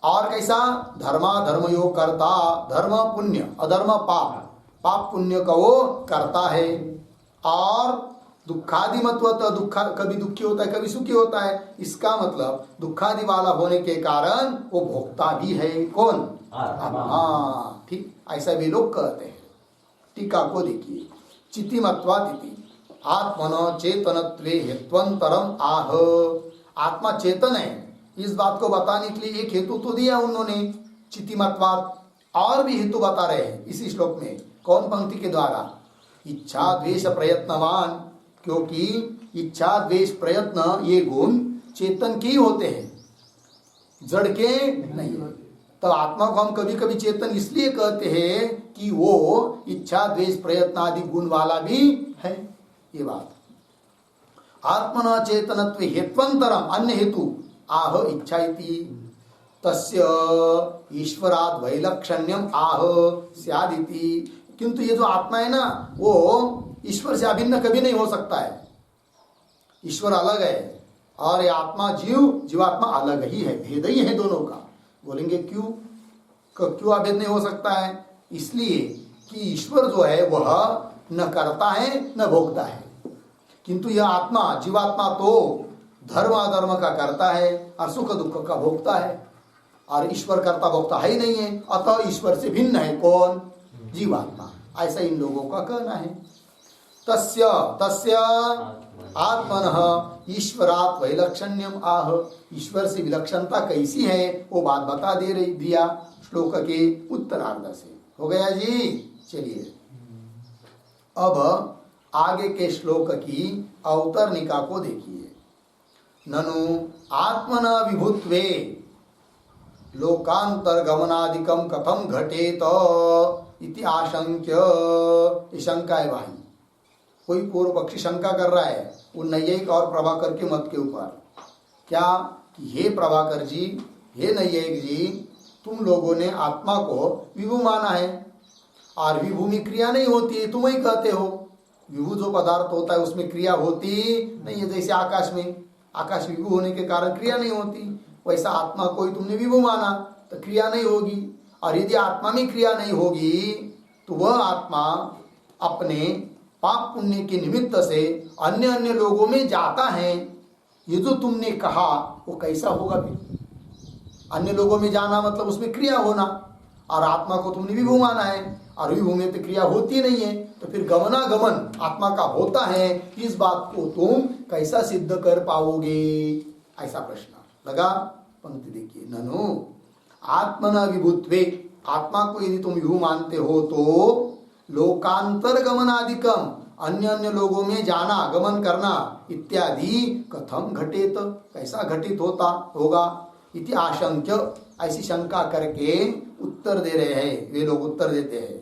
और कैसा? धर्मा धर्मयोग करता, धर्म पुण्य, अधर्म पाप, पाप पुण्य का वो करता है। और दुखादिमत्वतः, दुख कभी दुखी होता है कभी सुखी होता है, इसका मतलब दुखादि वाला होने के कारण वो भोक्ता भी है कौन? आत्मा। ठीक, ऐसा भी लोग कहते हैं। टीका को देखिए, चितिमत्वात् आत्मन चेतनत्वे हेत्वंतरम आह। आत्मा चेतन है, इस बात को बताने के लिए एक हेतु तो दिया उन्होंने, चितिमत्वात्। और भी हेतु बता रहे हैं इसी श्लोक में। कौन पंक्ति के द्वारा? इच्छा द्वेष प्रयत्नवान, क्योंकि इच्छा द्वेष प्रयत्न ये गुण चेतन के ही होते हैं, जड़ के नहीं। तो आत्मा को हम कभी कभी चेतन इसलिए कहते हैं कि वो इच्छा द्वेष प्रयत्न आदि गुण वाला भी है। ये बात आत्मना चेतनत्व हेत्वंतरम, अन्य हेतु आह इच्छा इति तस्य ईश्वराद वैलक्षण्यम आह स्यादिति। किंतु ये जो आत्मा है ना, वो ईश्वर से अभिन्न कभी नहीं हो सकता है। ईश्वर अलग है और ये आत्मा जीवात्मा अलग ही है, भेद ही है दोनों का। बोलेंगे क्यों? क्यों अभेद नहीं हो सकता है? इसलिए कि ईश्वर जो है वह न करता है न भोगता है, किंतु यह आत्मा जीवात्मा तो धर्म अधर्म का करता है और सुख दुख का भोगता है। और ईश्वर करता भोगता है ही नहीं है, अतः ईश्वर से भिन्न है कौन? जीवात्मा। ऐसा इन लोगों का कहना है। तस्य तस्य आत्मनः ईश्वरात् वैलक्षण्यम आह। ईश्वर से विलक्षणता कैसी है वो बात बता दे रही दिया श्लोक के उत्तरार्ध से। हो गया जी। चलिए अब आगे के श्लोक की अवतरणिका को देखिए। ननु आत्मन विभुत्वे लोकांतरगमनादिकम कथम घटेत इति आशंक्य। ये शंका है भाई, कोई पूर्व पक्षी शंका कर रहा है वो नैयिक और प्रभाकर के मत के ऊपर। क्या कि हे प्रभाकर जी, हे नैयिक जी, तुम लोगों ने आत्मा को विभु माना है और विभू में क्रिया नहीं होती है, तुम ही कहते हो। विभू जो पदार्थ होता है उसमें क्रिया होती नहीं है, जैसे आकाश में, आकाश विभू होने के कारण क्रिया नहीं होती, वैसा आत्मा को ही तुमने विभू माना तो क्रिया नहीं होगी। और यदि आत्मा में क्रिया नहीं होगी तो वह आत्मा अपने पाप पुण्य के निमित्त से अन्य अन्य लोगों में जाता है। ये जो तुमने कहा वो कैसा होगा फिर? अन्य लोगों में जाना मतलब उसमें क्रिया होना, और आत्मा को तुमने विभू माना है और विभू में तो क्रिया होती नहीं है, तो फिर गमनागमन आत्मा का होता है, इस बात को तुम कैसा सिद्ध कर पाओगे? ऐसा प्रश्न लगा। पंक्ति देखिए, ननु आत्मना विभुत्वे, आत्मा को यदि तुम विभू मानते हो तो लोकांतर गमनादिकम, अन्य अन्य लोगों में जाना, गमन करना इत्यादि कथम घटेत, कैसा घटित होता होगा? इति आशंक्य, ऐसी शंका करके उत्तर दे रहे हैं वे लोग। उत्तर देते हैं,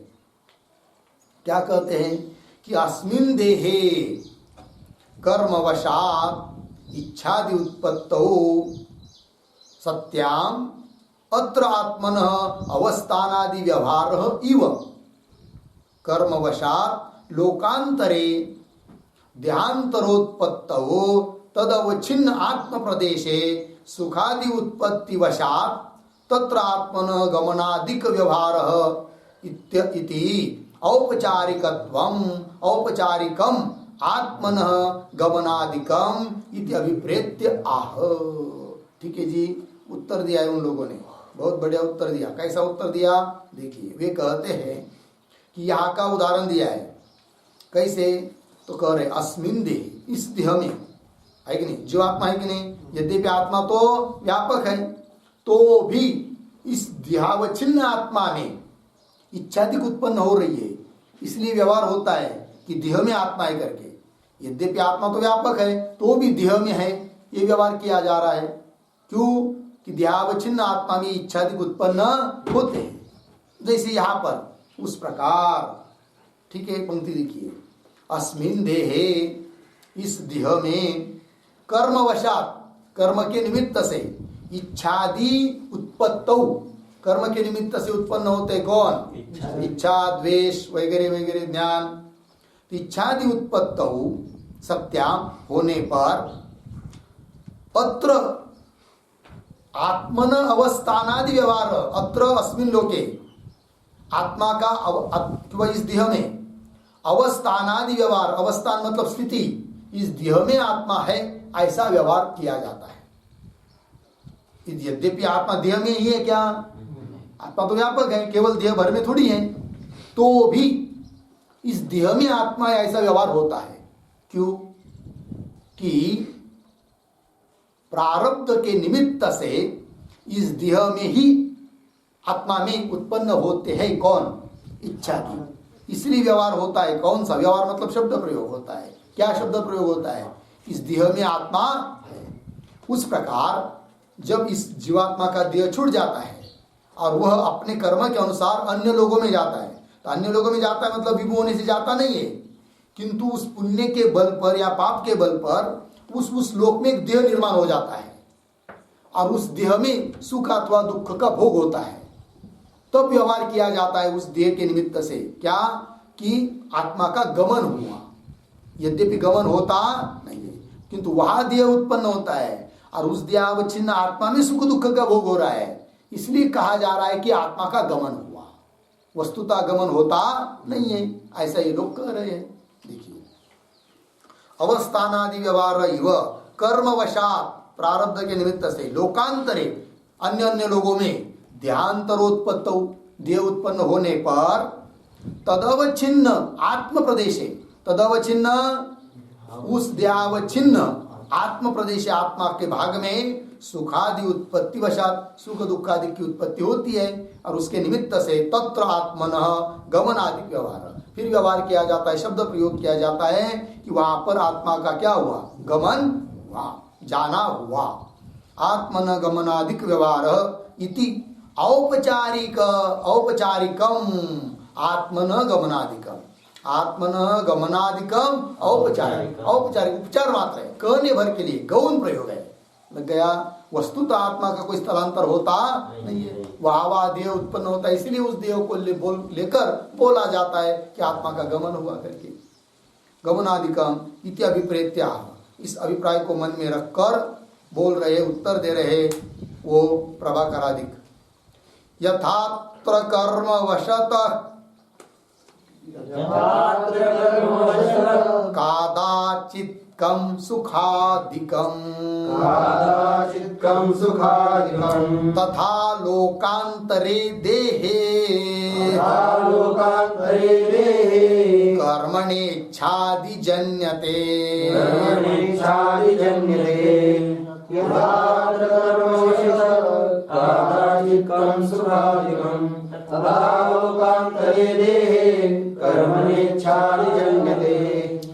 क्या कहते हैं कि अस्मिन् देहे कर्मवशात् इच्छादि उत्पत्तौ सत्याम अत्र आत्मनः अवस्थानादि व्यवहारः इव कर्मवशात् लोकांतरे देहांतरोत्पत्तौ तदवच्छिन्न आत्म प्रदेशे सुखादि उत्पत्ति वशात् तत्र आत्मनः गमनादिक व्यवहारः इति औपचारिकत्वम् औपचारिकम आत्मनः गमनादिकम इति अभिप्रेत्य आह। ठीक है जी, उत्तर दिया है उन लोगों ने, बहुत बढ़िया उत्तर दिया। कैसा उत्तर दिया? देखिए, वे कहते हैं कि यहाँ का उदाहरण दिया है। कैसे? तो कह रहे अस्मिन् देह, इस देह में है कि नहीं, जो आत्मा है कि नहीं, यद्यपि आत्मा तो व्यापक है तो भी इस देहावच्छिन्न आत्मा में इच्छादिक उत्पन्न हो रही है, इसलिए व्यवहार होता है कि देह में आत्मा है करके। यद्यपि आत्मा तो व्यापक है तो भी देह में है, ये व्यवहार किया जा रहा है। क्यों? कि देहावच्छिन्न आत्मा में इच्छादिक उत्पन्न होते हैं, जैसे यहाँ पर उस प्रकार। ठीक है, पंक्ति देखिए, अस्मिन् देहे, इस देह में कर्मवशात, कर्म के निमित्त से, इच्छादि उत्पत्तौ, कर्म के निमित्त से उत्पन्न होते कौन? इच्छा, द्वेष वगैरह वगैरह, ज्ञान। इच्छादि उत्पत्तौ सत्याम होने पर अत्र आत्मन अवस्थानादि व्यवहार, अत्र अस्मिन् लोके, आत्मा का इस देह में अवस्थानादि व्यवहार, अवस्थान मतलब स्थिति, इस देह में आत्मा है ऐसा व्यवहार किया जाता है। यद्यपि आत्मा देह में ही है, क्या आत्मा तो व्यापक है, केवल देह भर में थोड़ी है, तो भी इस देह में आत्मा ऐसा व्यवहार होता है। क्यों? कि प्रारब्ध के निमित्त से इस देह में ही आत्मा में उत्पन्न होते हैं कौन? इच्छा की, इसलिए व्यवहार होता है। कौन सा व्यवहार? मतलब शब्द प्रयोग होता है। क्या शब्द प्रयोग होता है? इस देह में आत्मा है। उस प्रकार जब इस जीवात्मा का देह छूट जाता है और वह अपने कर्म के अनुसार अन्य लोगों में जाता है, तो अन्य लोगों में जाता है मतलब विभू होने से जाता नहीं है, किंतु उस पुण्य के बल पर या पाप के बल पर उस लोक में एक देह निर्माण हो जाता है और उस देह में सुख अथवा दुख का भोग होता है। तब व्यवहार किया जाता है उस देह के निमित्त से। क्या? कि आत्मा का गमन हुआ। यद्यपि गमन होता नहीं है, किंतु वहां देह उत्पन्न होता है और उस देहावच्छिन्न आत्मा में सुख दुख का भोग हो रहा है, इसलिए कहा जा रहा है कि आत्मा का गमन हुआ। वस्तुतः गमन होता नहीं है, ऐसा ये लोग कह रहे हैं। देखिए, अवस्थानादि व्यवहार इव कर्मवशात, प्रारब्ध के निमित्त से, लोकांतरे, अन्य अन्य लोगों में, देहांतरोत्पत्तौ, देह उत्पन्न होने पर, तदवच्छिन्न आत्म प्रदेशे, तदवच्छिन्न उस देहावच्छिन्न आत्म प्रदेश, आत्मा के भाग में, सुखादि उत्पत्ति वशात सुख दुखादि की उत्पत्ति होती है और उसके निमित्त से तत्र आत्मनः गमनादि व्यवहार, फिर व्यवहार किया जाता है, शब्द प्रयोग किया जाता है कि वहां पर आत्मा का क्या हुआ, गमन हुआ, जाना हुआ। आत्मन गमनादिक व्यवहार इति औपचारिकम आत्मन गमनादिकम, आत्मन गमनादिकम औपचारिक, औपचारिक उपचार मात्र है, कहने भर के लिए गौण प्रयोग है। लग गया, वस्तुतः आत्मा का कोई स्थलांतर होता नहीं है, वहां देह उत्पन्न होता है, इसलिए उस देह को लेकर बोला जाता है कि आत्मा का गमन हुआ करके। गमनादिकम इति अभिप्रेत्या, इस अभिप्राय को मन में रखकर बोल रहे, उत्तर दे रहे वो प्रभाकरादिक। यथात्र कर्म वशतः कादाचित्कम सुखादिकम तथा लोकांतरे देहे कर्मणेच्छादि जन्यते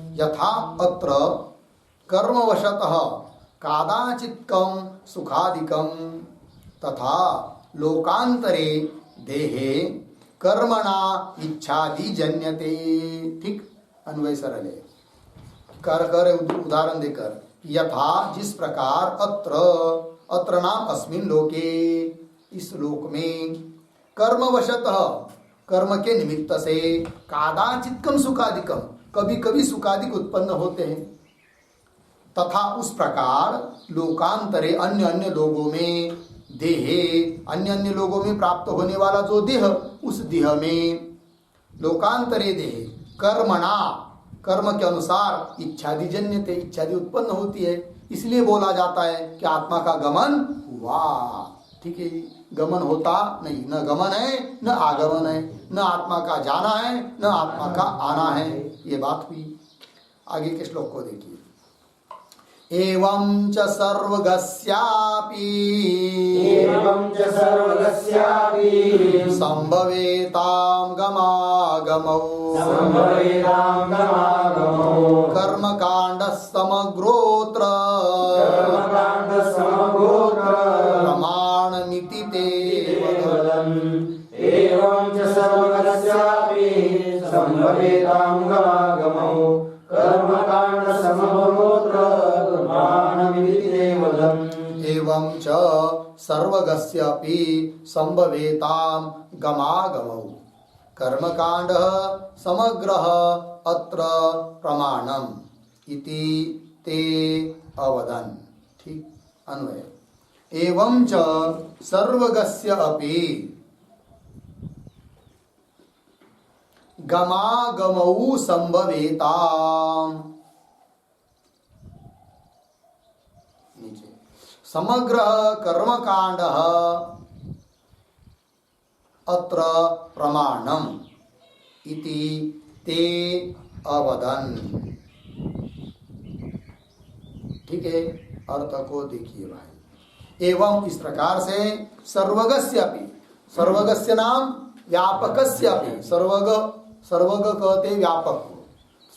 यथा अत्र कर्मवशतः कादाचित्कम सुखादिकम तथा लोकांतरे देहे कर्मणा इच्छादि जन्यते। ठीक, अन्वय सरल है, कर उदाहरण देकर, यथा जिस प्रकार अत्र, अत्र नाम अस्मिन लोके, इस लोक में कर्मवशतः कर्म के निमित्त से कादाचित्कम सुखादिकम कभी कभी सुखादिक उत्पन्न होते हैं, तथा उस प्रकार लोकांतरे अन्य अन्य लोगों में देहे, अन्य अन्य लोगों में प्राप्त होने वाला जो देह, उस देह में लोकांतरे देहे कर्मणा, कर्म के अनुसार इच्छादि जन्यते, इच्छादि उत्पन्न होती है, इसलिए बोला जाता है कि आत्मा का गमन हुआ। ठीक है, गमन होता नहीं, न गमन है न आगमन है, न आत्मा का जाना है न आत्मा का आना है, ये बात हुई। आगे के श्लोक को देखिए। एवं च सर्वगस्यापि संभवेतां गमागमौ कर्मकाण्डः समग्रोऽत्र प्रमाणमिति ते
एवं च सर्वगस्यापि संभवेतां गमागमौ कर्मकाण्ड समग्रोऽत्र प्रमाणमिति ते वदन्।
एवं च सर्वगस्यापि संभवेतां गमागमौ कर्मकाण्डः समग्रः अत्र प्रमाणम् इति ते अवदन्। ठीक, अन्वय। एवं च सर्वगस्यापि गमागमौ संभवेताम्, नीचे समग्र कर्मकाण्डः अत्र प्रमाणम् इति ते अवदन्। ठीक है, अर्थ को देखिए भाई। एवं इस प्रकार से सर्वगस्यापि, सर्वगस्य नाम व्यापकस्यापि, सर्वग कहते व्यापक,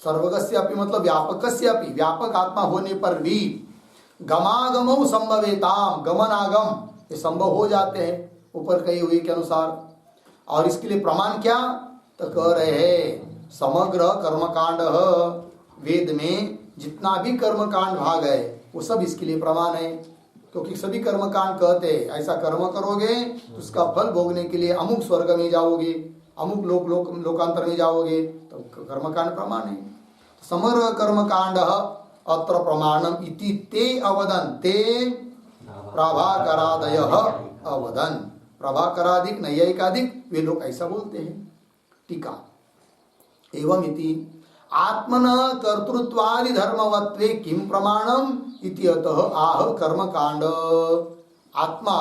सर्वगस्यापि मतलब व्यापकस्यापि, व्यापक आत्मा होने पर भी गमागमौ संभवेताम, गमन आगम ये संभव हो जाते हैं ऊपर कही हुई के अनुसार। और इसके लिए प्रमाण क्या, तो कह रहे हैं समग्र कर्मकांड, वेद में जितना भी कर्मकांड भाग है वो सब इसके लिए प्रमाण है, क्योंकि सभी कर्मकांड कहते हैं ऐसा कर्म करोगे तो उसका फल भोगने के लिए अमुक स्वर्ग में जाओगे, अमुक लोकांतर में जाओगे, तो कर्मकांड प्रमाण है। समग्र कर्मकांड अत्र प्रमाणम इति ते अवदन्, ते प्रभाकरादयः अवदन्, प्रभाकरादिक नैयायिकादिक वे लोग ऐसा बोलते हैं। टीका। एवं इति आत्मन कर्तृत्वादि धर्मवत्वे किम प्रमाणम इति अतः आह कर्मकांड। आत्मा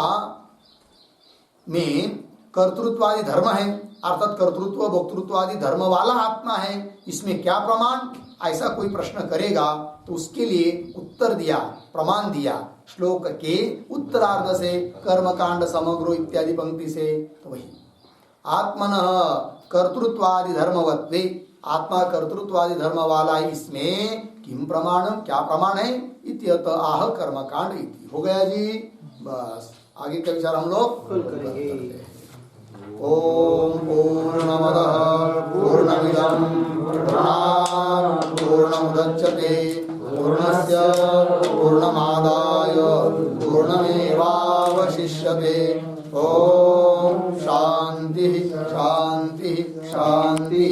में कर्तृत्वादि धर्म है, अर्थात कर्तृत्व भोक्तृत्व आदि धर्म वाला आत्मा है, इसमें क्या प्रमाण, ऐसा कोई प्रश्न करेगा तो उसके लिए उत्तर दिया, प्रमाण दिया श्लोक के उत्तरार्ध से, कर्मकांड समग्रो इत्यादि पंक्ति से। तो वही आत्मनः कर्तृत्वादि धर्मवत्वे, आत्मा कर्तृत्वादि धर्म वाला है, इसमें किम प्रमाणम, क्या प्रमाण है, इत्यत आह कर्मकांड इति। हो गया जी, बस आगे का विचार हम लोग करते हैं। ओम पूर्णमदः पूर्णमिदं पूर्णात् पूर्णमुदच्यते पूर्णस्य पूर्णमादाय पूर्णमेवावशिष्यते। ओम शांति शांति शांति।